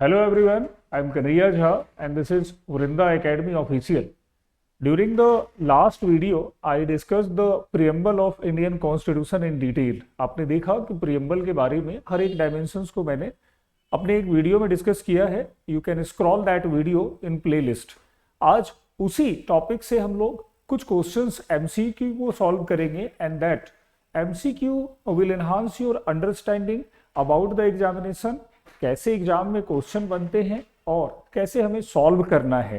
Hello everyone, I am Kanhaiya Jha and this is Vrinda Academy Official. During the last video, I discussed the preamble of Indian Constitution in detail. आपने देखा कि preamble के बारे में हर एक dimensions को मैंने अपने एक वीडियो में डिस्कस किया है. You can scroll that video in playlist. आज उसी टॉपिक से हम लोग कुछ क्वेश्चंस MCQ को सॉल्व करेंगे and that MCQ will enhance your understanding about the examination. कैसे एग्जाम में क्वेश्चन बनते हैं और कैसे हमें सॉल्व करना है.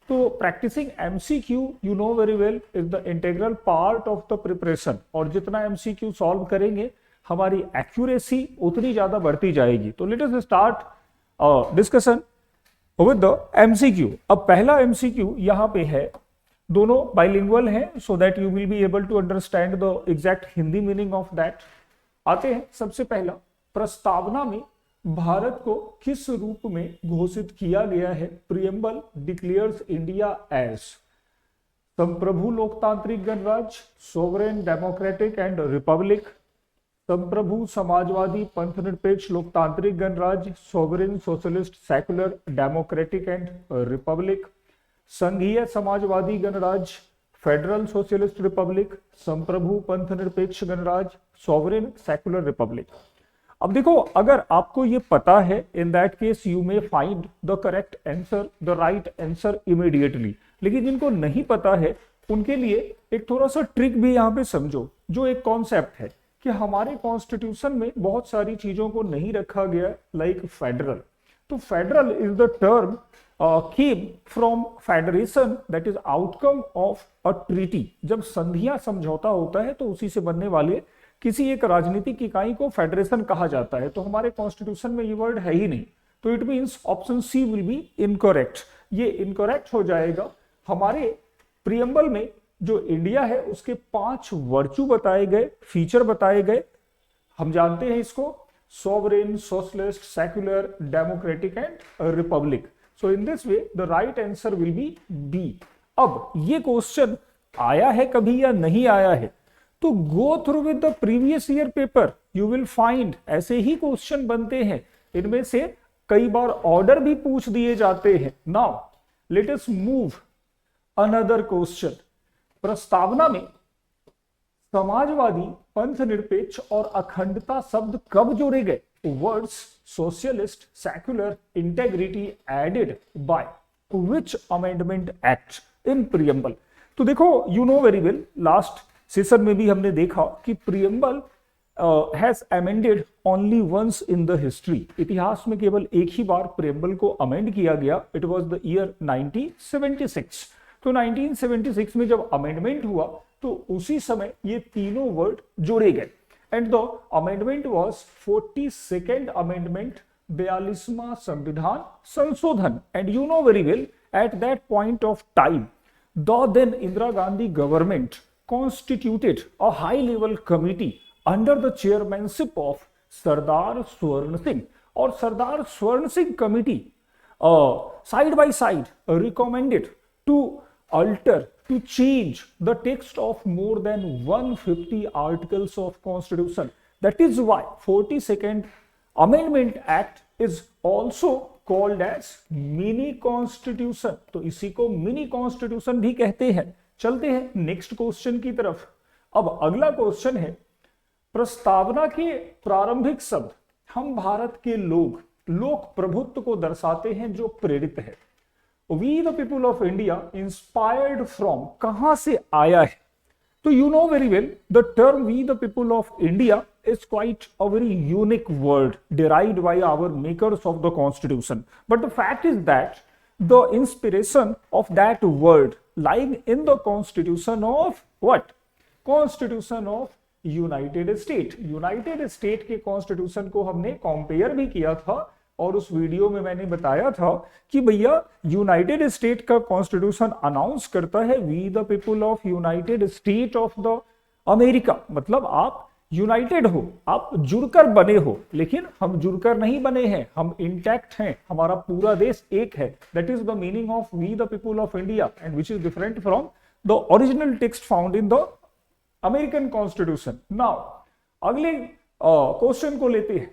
तो practising MCQ you know very well is the integral part of the preparation. और जितना एमसीक्यू सॉल्व करेंगे हमारी एक्यूरेसी उतनी ज्यादा बढ़ती जाएगी. तो let us start discussion with the MCQ. अब पहला एमसीक्यू यहाँ पे है, दोनों बाइलिंगुअल हैं so that you will be able to understand the exact Hindi meaning of that. आते हैं सबसे पहला, प्रस्तावना में भारत को किस रूप में घोषित किया गया है? प्रियम्बल डिक्लेयर्स इंडिया एज संप्रभु लोकतांत्रिक गणराज्य, सोवरेन डेमोक्रेटिक एंड रिपब्लिक, संप्रभु समाजवादी पंथ निरपेक्ष लोकतांत्रिक गणराज्य, sovereign socialist secular democratic and Republic, संघीय समाजवादी गणराज्य, फेडरल सोशलिस्ट रिपब्लिक, संप्रभु पंथ निरपेक्ष गणराज्य, सोवरेन सेकुलर रिपब्लिक. अब देखो, अगर आपको ये पता है in that case you may find the correct answer, the right answer immediately. लेकिन जिनको नहीं पता है उनके लिए एक थोड़ा सा ट्रिक भी यहाँ पे समझो. जो एक कॉन्सेप्ट है कि हमारे कॉन्स्टिट्यूशन में बहुत सारी चीजों को नहीं रखा गया लाइक फेडरल. तो federal is the term came from federation that is outcome of a treaty. जब संधियां समझौता होता है तो उसी से बनने वाले किसी एक राजनीतिक इकाई को फेडरेशन कहा जाता है. तो हमारे कॉन्स्टिट्यूशन में ये वर्ड है ही नहीं, तो it means option C will be incorrect. ये इनकरेक्ट हो जाएगा. हमारे प्रियम्बल में जो इंडिया है उसके 5 वर्चू बताए गए, फीचर बताए गए. हम जानते हैं इसको, sovereign, socialist, secular, democratic and republic. So in this way the right answer will be B. अब ये क्वेश्चन आया है कभी या नहीं आया है, तो go through with the previous year paper, you will find ऐसे ही क्वेश्चन बनते हैं. इनमें से कई बार ऑर्डर भी पूछ दिए जाते हैं. Now let us move another question. प्रस्तावना में समाजवादी, पंथ निरपेक्ष और अखंडता शब्द कब जोड़े गए? Words socialist, secular, integrity added by which amendment act in preamble. तो देखो, यू नो वेरी वेल, लास्ट सेशन में भी हमने देखा कि preamble has amended only once in the history. इतिहास में केवल एक ही बार प्रियम्बल को अमेंड किया गया. It was the year 1976. तो 1976 में जब अमेंडमेंट हुआ तो उसी समय ये तीनों वर्ड जोड़े गए. And the amendment was 42nd amendment, 42वां संविधान संशोधन. And you know very well, at that point of time the then Indira Gandhi government constituted a high-level committee under the chairmanship of Sardar Swarn Singh. और सरदार स्वर्ण Singh committee side by side recommended to alter, to change the text of more than 150 articles of constitution. That is why 42nd Amendment Act is also called as mini constitution. तो इसी को mini constitution भी कहते हैं. चलते हैं next question की तरफ. अब अगला क्वेश्चन है, प्रस्तावना के प्रारंभिक शब्द हम भारत के लोग, लोक प्रभुत्व को दर्शाते हैं जो प्रेरित है. We the people of India inspired from कहां से आया है? तो you know very well, the term we the people of India is quite a very unique word derived by our makers of the constitution. But the fact is that the inspiration of that word lying in the constitution of what? Constitution of United States. United States के constitution को हमने compare भी किया था और उस video में मैंने बताया था कि भैया यूनाइटेड स्टेट का कॉन्स्टिट्यूशन अनाउंस करता है we the people of United State of the America. मतलब आप यूनाइटेड हो, आप जुड़कर बने हो. लेकिन हम जुड़कर नहीं बने हैं, हम इंटैक्ट हैं, हमारा पूरा देश एक है. That is the meaning of we the people of India and which is different from the original text found in the American constitution. Now अगले क्वेश्चन को लेते हैं,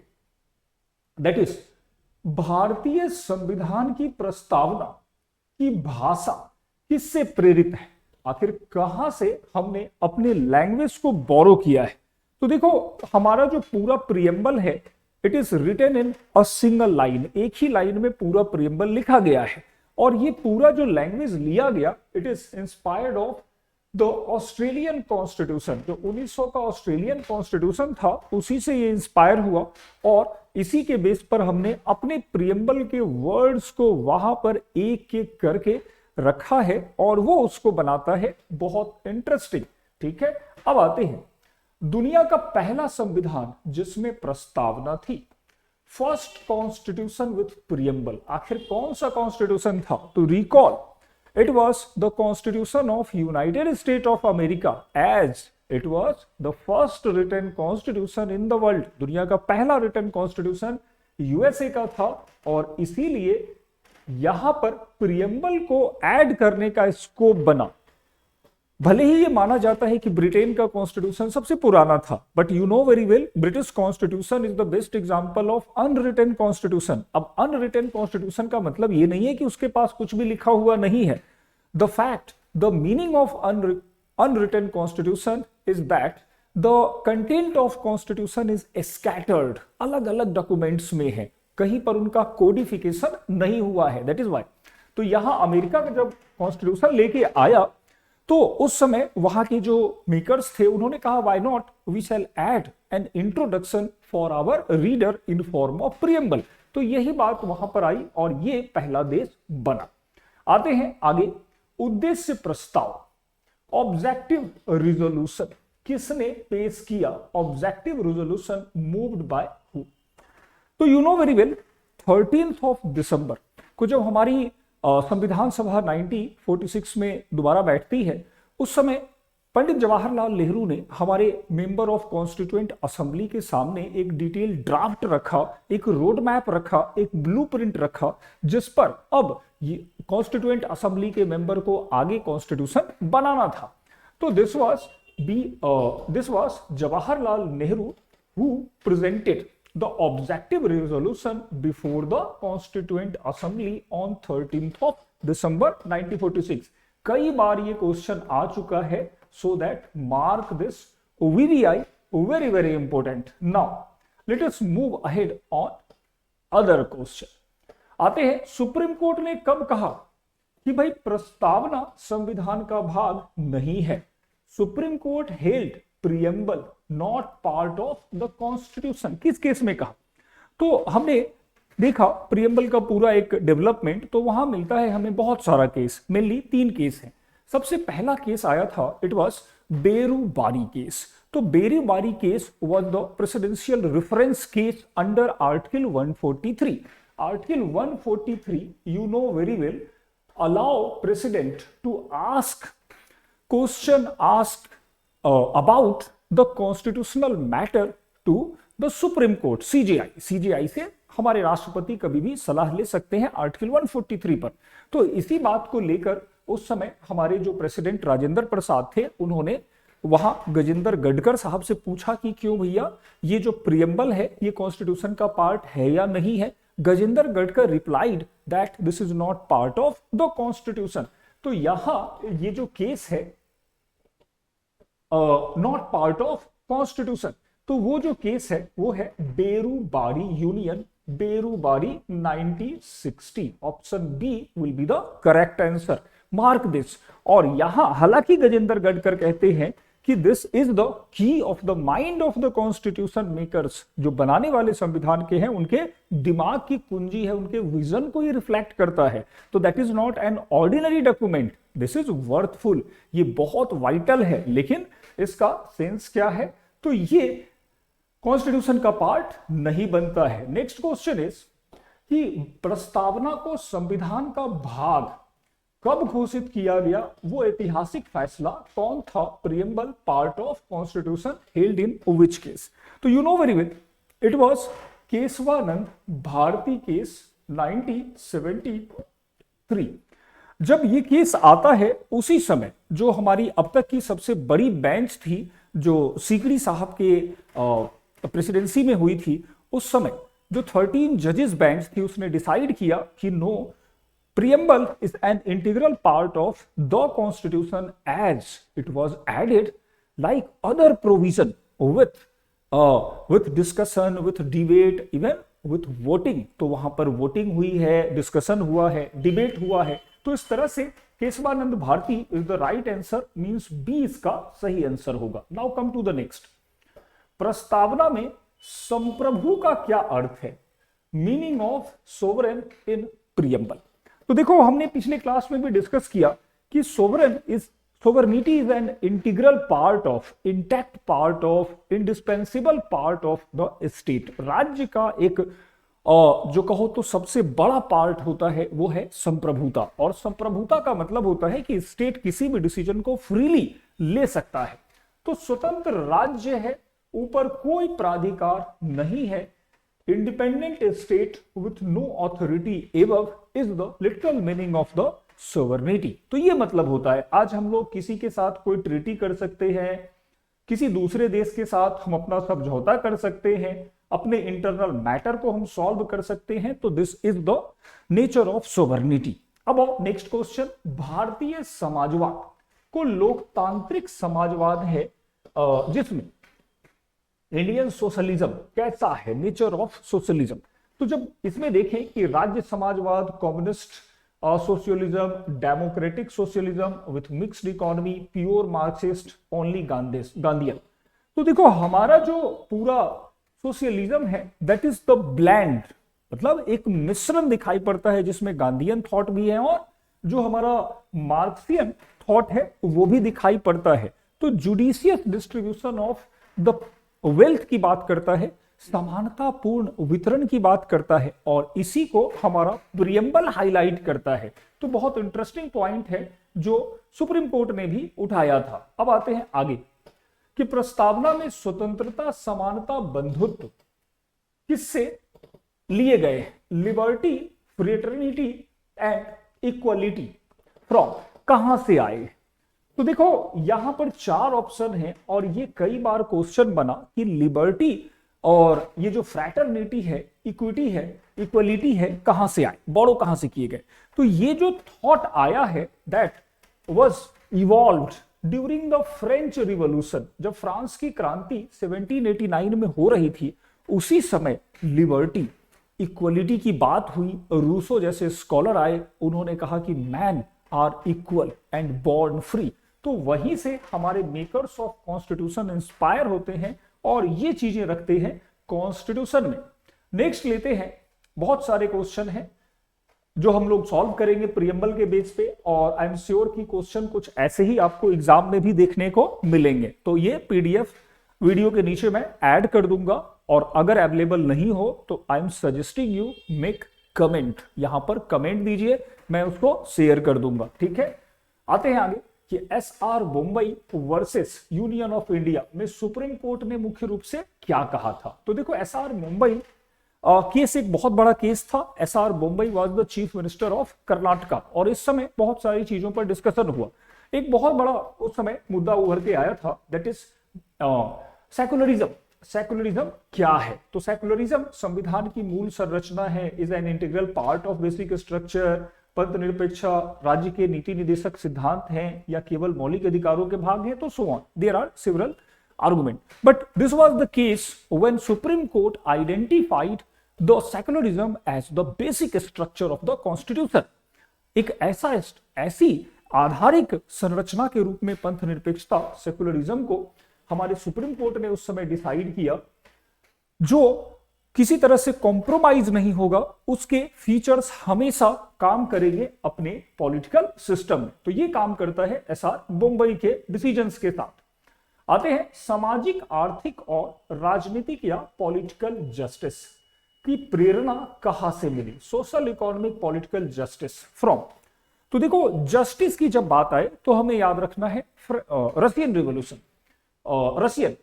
दैट इज भारतीय संविधान की प्रस्तावना की भाषा किससे प्रेरित है? आखिर कहां से हमने अपने लैंग्वेज को बोरो किया है? तो देखो, हमारा जो पूरा प्रियम्बल है, it is written in a single line, एक ही लाइन में पूरा प्रियम्बल लिखा गया है। और ये पूरा जो लैंग्वेज लिया गया, it is inspired of the Australian constitution. जो 1900 का ऑस्ट्रेलियन कॉन्स्टिट्यूशन था, उसी से ये इंस्पायर हुआ और इसी के बेस पर हमने अपने प्रियम्बल के वर्ड्स को वहां पर एक एक करके रखा है और वो उसको बनाता है बहुत इंटरेस्टिंग। ठीक है, अब आते हैं दुनिया का पहला संविधान जिसमें प्रस्तावना थी, फर्स्ट कॉन्स्टिट्यूशन विथ प्रियम्बल। आखिर कौन सा कॉन्स्टिट्यूशन था? To recall, it was the constitution of United States of America, as it was the first written constitution in the world। दुनिया का पहला written constitution यूएसए का था और इसीलिए यहां पर प्रियम्बल को ऐड करने का स्कोप बना। भले ही ये माना जाता है कि ब्रिटेन का कॉन्स्टिट्यूशन सबसे पुराना था, but you know very well British constitution is the best example of unwritten constitution. अब अनरिटन कॉन्स्टिट्यूशन का मतलब ये नहीं है कि उसके पास कुछ भी लिखा हुआ नहीं है। The fact, the meaning of unwritten constitution is that the content of constitution is scattered, अलग अलग डॉक्यूमेंट्स में है, कहीं पर उनका कोडिफिकेशन नहीं हुआ है। That is why. तो यहां अमेरिका का जब कॉन्स्टिट्यूशन लेके आया तो उस समय वहां के जो मेकर्स थे उन्होंने कहा, why not we shall add an introduction for our reader in form of preamble. तो यही बात वहां पर आई और ये पहला देश बना। आते हैं आगे, उद्देश्य प्रस्ताव, ऑब्जेक्टिव रिजोल्यूशन किसने पेश किया? Objective resolution moved by who? तो यू नो वेरी वेल 13 दिसंबर को जब हमारी संविधान सभा 1946 में दोबारा बैठती है, उस समय पंडित जवाहरलाल नेहरू ने हमारे मेंबर ऑफ कॉन्स्टिट्यूएंट असेंबली के सामने एक डिटेल ड्राफ्ट रखा, एक रोड मैप रखा, एक ब्लूप्रिंट रखा, जिस पर अब ये कॉन्स्टिट्यूएंट असेंबली के मेंबर को आगे कॉन्स्टिट्यूशन बनाना था। तो this was Jawaharlal Nehru who presented the objective resolution before the constituent assembly on 13th December 1946। कई बार ये क्वेश्चन आ चुका है, so that mark this very very important। Now let us move ahead on other question। आते हैं, supreme court ने कब कहा कि भाई प्रस्तावना संविधान का भाग नहीं है? Supreme court held preamble not part of the constitution. किस केस में कहा? तो हमने देखा प्रियम्बल का पूरा एक डेवलपमेंट, तो वहां मिलता है हमें बहुत सारा केस, मेनली 3 केस हैं। सबसे पहला केस आया था, इट वाज बेरूबारी केस। तो Berubari case was the presidential reference case under article 143। Article 143 you know very well allow president to ask question about the constitutional matter to the Supreme Court, CJI से हमारे राष्ट्रपति कभी भी सलाह ले सकते हैं आर्टिकल 143 पर। तो इसी बात को लेकर उस समय हमारे जो प्रेसिडेंट राजेंद्र प्रसाद थे, उन्होंने वहां गजेंद्र गडकर साहब से पूछा कि क्यों भैया ये जो प्रियम्बल है ये कॉन्स्टिट्यूशन का पार्ट है या नहीं है? Gajendra Gadkar replied that this is not part of the constitution. तो यहां ये जो केस है नॉट पार्ट ऑफ कॉन्स्टिट्यूशन, तो वो जो केस है वो है Berubari union, Berubari 1960। Option B will be the correct answer, mark this. और यहां हालांकि गजेंद्र गडकर कहते हैं कि this is the key of the mind of the constitution makers, जो बनाने वाले संविधान के हैं उनके दिमाग की कुंजी है, उनके विजन को ये रिफ्लेक्ट करता है। तो that is not an ordinary document, this is worthful, ये बहुत वाइटल है। लेकिन इसका सेंस क्या है? तो ये कॉन्स्टिट्यूशन का पार्ट नहीं बनता है। नेक्स्ट क्वेश्चन इज कि प्रस्तावना को संविधान का भाग कब घोषित किया गया? वो ऐतिहासिक फैसला कौन था? Preamble part of constitution held in which case? तो you know very well it was Kesavananda Bharati case 1973। जब ये केस आता है उसी समय जो हमारी अब तक की सबसे बड़ी बेंच थी, जो सीकरी साहब के प्रेसिडेंसी में हुई थी, उस समय जो 13 जजेस बेंच थी उसने डिसाइड किया कि no, preamble is an integral part of the constitution as it was added like other provision with discussion, with debate, even with voting। तो वहां पर वोटिंग हुई है, डिस्कशन हुआ है, डिबेट हुआ है। तो इस तरह से Kesavananda Bharati is the right answer, means B इसका सही आंसर होगा। Now come to the next. प्रस्तावना में संप्रभु का क्या अर्थ है? Meaning of sovereign in preamble. तो देखो, हमने पिछले क्लास में भी डिस्कस किया कि sovereignty is an integral part of, intact part of, indispensable part of the state. राज्य का एक जो कहो तो सबसे बड़ा पार्ट होता है वो है संप्रभुता। और संप्रभुता का मतलब होता है कि स्टेट किसी भी डिसीजन को फ्रीली ले सकता है। तो स्वतंत्र राज्य है, ऊपर कोई प्राधिकार नहीं है। Independent state with no authority above is the literal meaning of the sovereignty. तो ये मतलब होता है आज हम लोग किसी के साथ कोई ट्रीटी कर सकते हैं, किसी दूसरे देश के साथ हम अपना समझौता कर सकते हैं, अपने इंटरनल मैटर को हम सॉल्व कर सकते हैं। तो this is the nature of sovereignty. अब नेक्स्ट क्वेश्चन। भारतीय समाजवाद को लोकतांत्रिक समाजवाद है जिसमें इंडियन सोशलिज्म कैसा है, नेचर ऑफ सोशलिज्म। तो जब इसमें देखें कि राज्य समाजवाद, communist socialism, democratic socialism with mixed economy, pure Marxist, only Gandhian. तो देखो, हमारा जो पूरा सोशलिज्म है दैट इज द ब्लेंड, मतलब एक मिश्रण दिखाई पड़ता है जिसमें गांधीयन थॉट भी है और जो हमारा मार्क्सियन थॉट है वो भी दिखाई पड़ता है। तो judicious distribution of the wealth की बात करता है, समानतापूर्ण वितरण की बात करता है, और इसी को हमारा प्रियम्बल हाईलाइट करता है। तो बहुत इंटरेस्टिंग पॉइंट है जो सुप्रीम कोर्ट ने भी उठाया था। अब आते हैं आगे कि प्रस्तावना में स्वतंत्रता, समानता, बंधुत्व किससे लिए गए? Liberty, fraternity and equality from, कहां से आए? तो देखो, यहां पर 4 ऑप्शन है और ये कई बार क्वेश्चन बना कि लिबर्टी और ये जो फ्रैटर्निटी है, इक्विटी है, इक्वलिटी है, कहां से आए, बोरो कहां से किए गए? तो ये जो थॉट आया है that was evolved during the French revolution. जब फ्रांस की क्रांति 1789 में हो रही थी, उसी समय लिबर्टी, इक्वलिटी की बात हुई। रूसो जैसे स्कॉलर आए, उन्होंने कहा कि man are equal and born free. तो वहीं से हमारे मेकर्स ऑफ कॉन्स्टिट्यूशन इंस्पायर होते हैं और ये चीजें रखते हैं कॉन्स्टिट्यूशन में। नेक्स्ट लेते हैं, बहुत सारे क्वेश्चन हैं जो हम लोग सॉल्व करेंगे प्रियम्बल के बेस पे, और आई एम श्योर कि क्वेश्चन कुछ ऐसे ही आपको एग्जाम में भी देखने को मिलेंगे। तो ये पीडीएफ वीडियो के नीचे मैं ऐड कर दूंगा, और अगर अवेलेबल नहीं हो तो I am suggesting you make comment, यहां पर कमेंट दीजिए, मैं उसको शेयर कर दूंगा। ठीक है, आते हैं आगे कि SR Mumbai versus union of India में सुप्रीम कोर्ट ने मुख्य रूप से क्या कहा था? तो देखो, एसआर मुंबई केस एक बहुत बड़ा केस था। SR Mumbai was the chief minister of Karnataka, और इस समय बहुत सारी चीजों पर डिस्कशन हुआ। एक बहुत बड़ा उस समय मुद्दा उभर के आया था, दैट इज सेकुलरिज्म। सेकुलरिज्म क्या है? तो सेकुलरिज्म संविधान की मूल संरचना है, is an integral part of basic structure, पंथ निरपेक्षा राज्य के नीति निर्देशक सिद्धांत हैं या केवल मौलिक अधिकारों के भाग हैं, तो so on, there are several argument, but this was the case when Supreme Court identified the secularism as the basic structure of the constitution। एक ऐसी आधारिक संरचना के रूप में पंथ निरपेक्षता, सेकुलरिज्म को हमारे सुप्रीम कोर्ट ने उस समय डिसाइड किया, जो किसी तरह से कॉम्प्रोमाइज नहीं होगा, उसके फीचर्स हमेशा काम करेंगे अपने पॉलिटिकल सिस्टम में। तो ये काम करता है एसआर मुंबई के डिसीजंस के साथ। आते हैं सामाजिक, आर्थिक और राजनीतिक या पॉलिटिकल जस्टिस की प्रेरणा कहां से मिली? Social, economic, political justice from. तो देखो, जस्टिस की जब बात आए तो हमें याद रखना है रशियन रिवॉल्यूशन,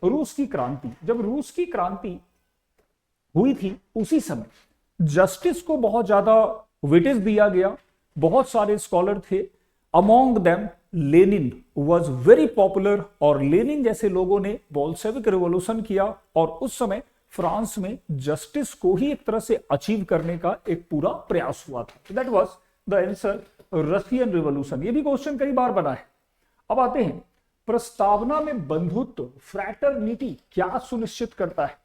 रूस की क्रांति। जब रूस की क्रांति हुई थी उसी समय जस्टिस को बहुत ज्यादा वेटेज दिया गया। बहुत सारे स्कॉलर थे, among them Lenin was very popular, और लेनिन जैसे लोगों ने बोल्शेविक रिवॉल्यूशन किया और उस समय फ्रांस में जस्टिस को ही एक तरह से अचीव करने का एक पूरा प्रयास हुआ था। That was the answer Russian revolution. ये भी क्वेश्चन कई बार बना है। अब आते हैं प्रस्तावना में बंधुत्व, फ्रैटरनिटी क्या सुनिश्चित करता है।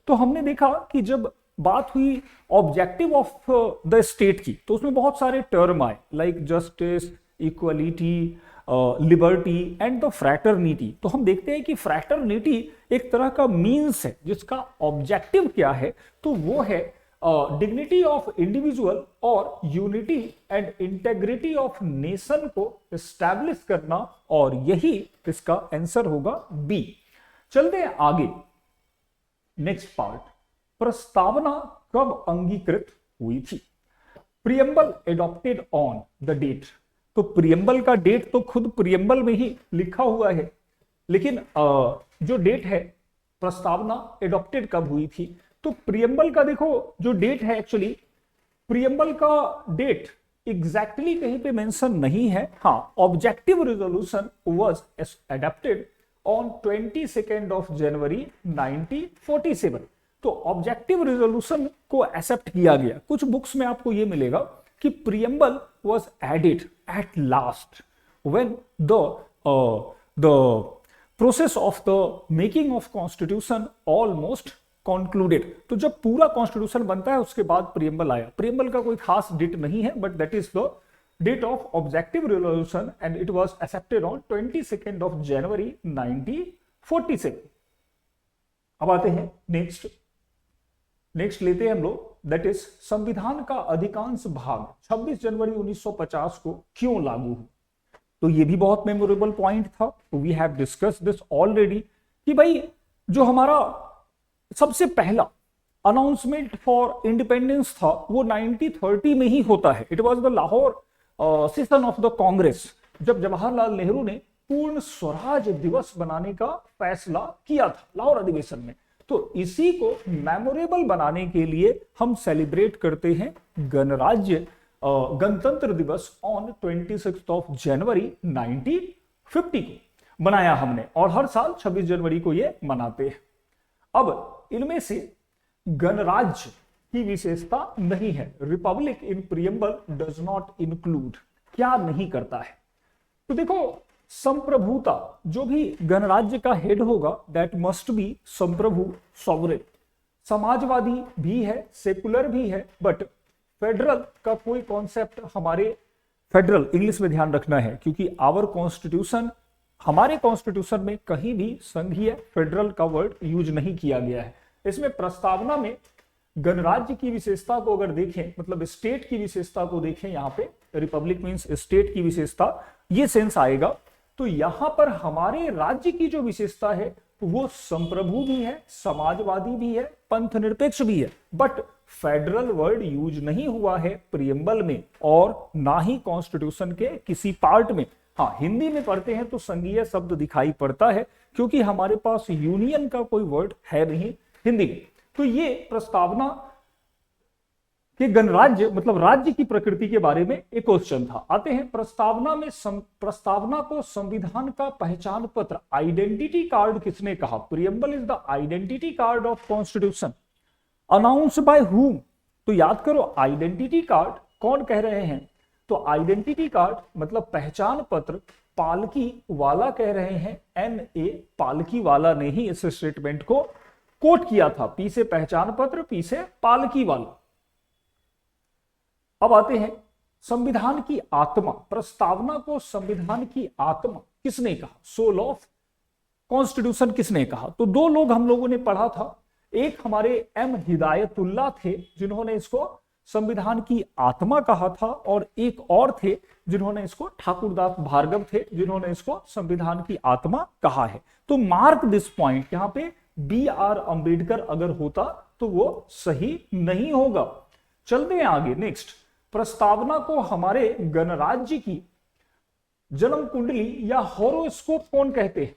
तो हमने देखा कि जब बात हुई ऑब्जेक्टिव ऑफ द स्टेट की, तो उसमें बहुत सारे टर्म आए like justice, equality, liberty and the fraternity. तो हम देखते हैं कि फ्रैटरनिटी एक तरह का मीन्स है जिसका ऑब्जेक्टिव क्या है, तो वो है डिग्निटी ऑफ इंडिविजुअल और unity and integrity of nation को एस्टैब्लिश करना, और यही इसका आंसर होगा बी। चलते हैं आगे, नेक्स्ट पार्ट, प्रस्तावना कब अंगीकृत हुई थी। Preamble adopted on the date. तो प्रियम्बल का डेट तो खुद प्रियम्बल में ही लिखा हुआ है, लेकिन जो डेट है प्रस्तावना एडॉप्टेड कब हुई थी, तो प्रियम्बल का देखो जो डेट है, एक्चुअली प्रियम्बल का डेट एग्जैक्टली कहीं पे मेंशन नहीं है। हाँ, objective resolution was adopted on 22 of January 1947। तो ऑब्जेक्टिव रिजोल्यूशन को एक्सेप्ट किया गया। कुछ बुक्स में आपको यह मिलेगा कि preamble was added at last when the process of the making of constitution almost concluded. तो जब पूरा कॉन्स्टिट्यूशन बनता है उसके बाद प्रियम्बल आया। प्रियम्बल का कोई खास डेट नहीं है, but that is the date of objective resolution and it was accepted on 22 of January 1947। अब आते हैं नेक्स्ट लेते हैं हम लोग, दैट इज संविधान का अधिकांश भाग 26 जनवरी 1950 को क्यों लागू हुआ। तो ये भी बहुत मेमोरेबल पॉइंट था। We have discussed this already कि भाई जो हमारा सबसे पहला अनाउंसमेंट फॉर इंडिपेंडेंस था वो 1930 में ही होता है। It was the Lahore session of the Congress, जब जवाहरलाल नेहरू ने पूर्ण स्वराज दिवस बनाने का फैसला किया था लाहौर अधिवेशन में। तो इसी को मेमोरेबल बनाने के लिए हम सेलिब्रेट करते हैं गणराज्य गणतंत्र दिवस ऑन 26 ऑफ जनवरी 1950 को बनाया हमने, और हर साल 26 जनवरी को ये मनाते हैं। अब इनमें से गणराज्य की विशेषता नहीं है। Republic in preamble does not include, क्या नहीं करता है। तो देखो संप्रभुता, जो भी गणराज्य का हेड होगा दैट मस्ट बी संप्रभु, सॉवरेन। समाजवादी भी है, सेकुलर भी है, बट फेडरल का कोई कॉन्सेप्ट हमारे, फेडरल इंग्लिश में ध्यान रखना है क्योंकि आवर कॉन्स्टिट्यूशन, हमारे कॉन्स्टिट्यूशन में कहीं भी संघीय फेडरल का वर्ड यूज नहीं किया गया है। इसमें प्रस्तावना में गणराज्य की विशेषता को अगर देखें, मतलब स्टेट की विशेषता को देखें, यहाँ पे रिपब्लिक मींस स्टेट की विशेषता, ये सेंस आएगा। तो यहां पर हमारे राज्य की जो विशेषता है वो संप्रभु भी है, समाजवादी भी है, पंथ निरपेक्ष भी है, बट फेडरल वर्ड यूज नहीं हुआ है प्रियम्बल में और ना ही कॉन्स्टिट्यूशन के किसी पार्ट में। हाँ, हिंदी में पढ़ते हैं तो संघीय शब्द दिखाई पड़ता है क्योंकि हमारे पास यूनियन का कोई वर्ड है नहीं हिंदी में। तो ये प्रस्तावना के गणराज्य मतलब राज्य की प्रकृति के बारे में एक क्वेश्चन था। आते हैं प्रस्तावना में प्रस्तावना को संविधान का पहचान पत्र, आइडेंटिटी कार्ड किसने कहा। Preamble is the identity card of constitution, announce by whom. तो याद करो आइडेंटिटी कार्ड कौन कह रहे हैं, तो आइडेंटिटी कार्ड मतलब पहचान पत्र पालकी वाला कह रहे हैं। NA पालकी वाला ने ही इस स्टेटमेंट को कोट किया था, पी से पहचान पत्र, पी से पालकी वाला। अब आते हैं संविधान की आत्मा, प्रस्तावना को संविधान की आत्मा किसने कहा, सोल ऑफ कॉन्स्टिट्यूशन किसने कहा। तो दो लोग हम लोगों ने पढ़ा था, एक हमारे M हिदायतुल्लाह थे जिन्होंने इसको संविधान की आत्मा कहा था, और एक और थे जिन्होंने इसको ठाकुरदास भार्गव थे जिन्होंने इसको संविधान की आत्मा कहा है। तो मार्क दिस पॉइंट, यहां पे BR अंबेडकर अगर होता तो वो सही नहीं होगा। चलते हैं आगे, नेक्स्ट प्रस्तावना को हमारे गणराज्य की जन्म कुंडली या हॉरोस्कोप कौन कहते हैं,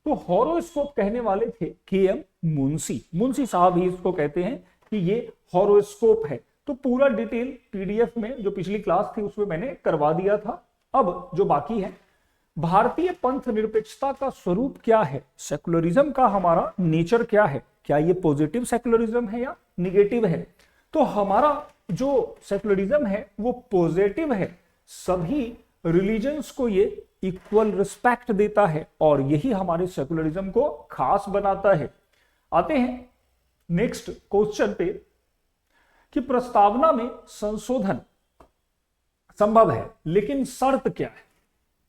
तो हॉरोस्कोप कहने वाले थे KM मुंशी साहब ही इसको कहते हैं कि ये हॉरोस्कोप है। तो पूरा डिटेल PDF में जो पिछली क्लास थी उसमें मैंने करवा दिया था। अब जो बाकी है, भारतीय पंथ निरपेक्षता का स्वरूप क्या है, सेकुलरिज्म का हमारा नेचर क्या है, क्या ये पॉजिटिव सेक्युलरिज्म है या निगेटिव है? तो हमारा जो सेक्युलरिज्म है वो पॉजिटिव है, सभी रिलीजन्स को ये इक्वल रिस्पेक्ट देता है और यही हमारे सेक्युलरिज्म को खास बनाता है। आते हैं नेक्स्ट क्वेश्चन पे कि प्रस्तावना में संशोधन संभव है लेकिन शर्त क्या है?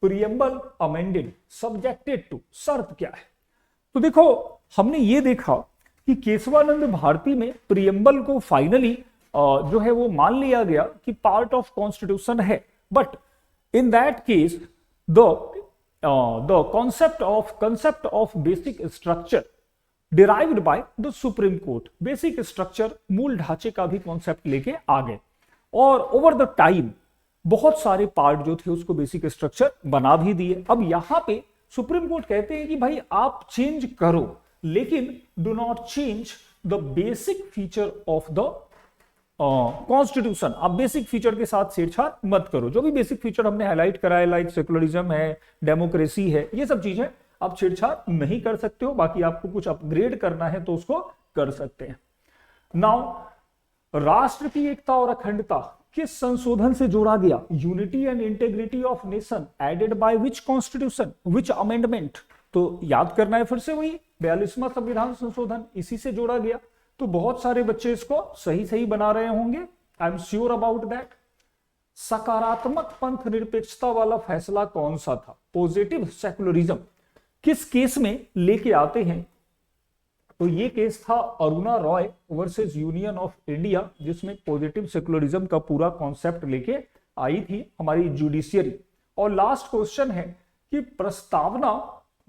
प्रियम्बल अमेंडेड सब्जेक्टेड टू, शर्त क्या है? तो देखो हमने ये देखा कि केशवानंद भारती में प्रियम्बल को फाइनली जो है वो मान लिया गया कि पार्ट ऑफ कॉन्स्टिट्यूशन है, but in that case the concept of basic structure derived by the Supreme Court, basic structure मूल ढांचे का भी कॉन्सेप्ट लेके आ गए और ओवर द टाइम बहुत सारे पार्ट जो थे उसको बेसिक स्ट्रक्चर बना भी दिए। अब यहां पे सुप्रीम कोर्ट कहते हैं कि भाई आप चेंज करो लेकिन do not change the basic feature of the constitution. आप बेसिक फीचर के साथ छेड़छाड़ मत करो। जो भी बेसिक फीचर हमने हाईलाइट कराया लाइक सेकुलरिज्म है, डेमोक्रेसी है, ये सब चीजें आप छेड़छाड़ नहीं कर सकते हो। बाकी आपको कुछ अपग्रेड करना है तो उसको कर सकते हैं। नाउ राष्ट्र की एकता और अखंडता किस संशोधन से जोड़ा गया? Unity and integrity of nation added by which constitution, which amendment? तो याद करना है फिर से वही 42वां संविधान संशोधन, इसी से जोड़ा गया। तो बहुत सारे बच्चे इसको सही सही बना रहे होंगे, I am sure about that. सकारात्मक पंथ निरपेक्षता वाला फैसला कौन सा था? पॉजिटिव सेकुलरिज्म किस केस में लेके आते हैं? तो ये केस था Aruna Roy versus union of India, जिसमें पॉजिटिव सेकुलरिज्म का पूरा कॉन्सेप्ट लेके आई थी हमारी जुडिशियरी। और लास्ट क्वेश्चन है कि प्रस्तावना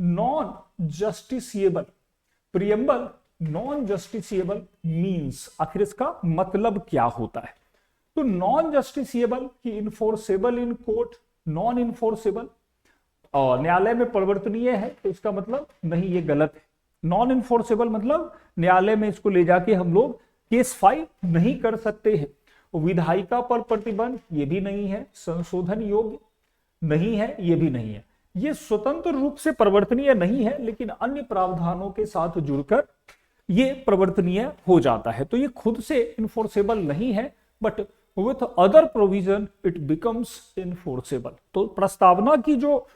non justiciable, preamble non justiciable means, आखिर इसका मतलब क्या होता है? तो नॉन जस्टिसिएबल की enforceable in court, non enforceable और न्यायालय में परिवर्तनीय है, तो इसका मतलब नहीं, ये गलत है। नॉन इन्फोर्सेबल मतलब न्यायालय में इसको ले जाके हम लोग केस फाइल नहीं कर सकते हैं। विधायिका पर प्रतिबंध, ये भी नहीं है। संशोधन योग्य नहीं है, ये भी नहीं है। ये स्वतंत्र रूप से परिवर्तनीय नहीं है लेकिन अन्य प्रावधानों के साथ जुड़कर ये परिवर्तनीय हो जाता है। तो ये खुद से इन्फोर्सेबल नहीं है, but with other provision it becomes enforceable. तो प्रस्तावना की जो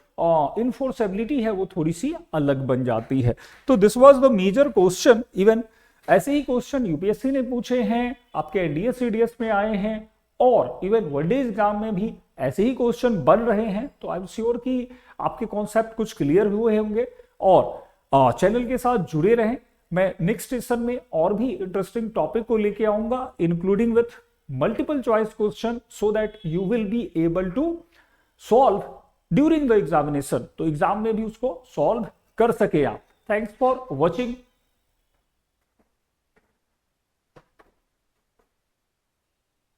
इन्फोर्सेबिलिटी है वो थोड़ी सी अलग बन जाती है। तो this was the major question. Even ऐसे ही क्वेश्चन यूपीएससी ने पूछे हैं, आपके एनडीए सीडीएस में आए हैं और इवन वनडे एग्जाम में भी ऐसे ही क्वेश्चन बन रहे हैं। तो आई एम श्योर कि आपके कॉन्सेप्ट कुछ क्लियर हुए होंगे और चैनल के साथ जुड़े रहें। मैं नेक्स्ट सेशन में और भी इंटरेस्टिंग टॉपिक को लेके आऊंगा, including with multiple choice question, so that you will be able to solve during the examination. तो एग्जाम में भी उसको सॉल्व कर सके आप। Thanks for watching.